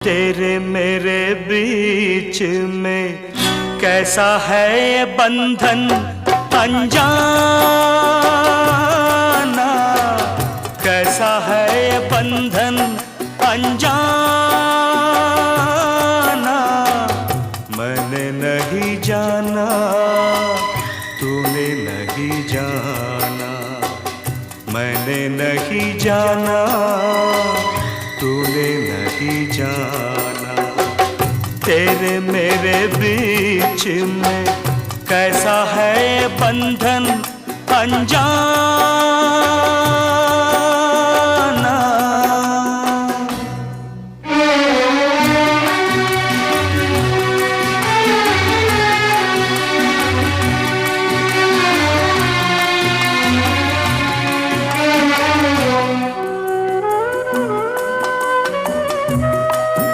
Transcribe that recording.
तेरे मेरे बीच में कैसा है ये बंधन अनजाना, कैसा है ये बंधन अनजाना। मैंने नहीं जाना, तूने नहीं जाना, मैंने नहीं जाना, तूने नहीं जाना। तेरे मेरे बीच में कैसा है बंधन अनजाना।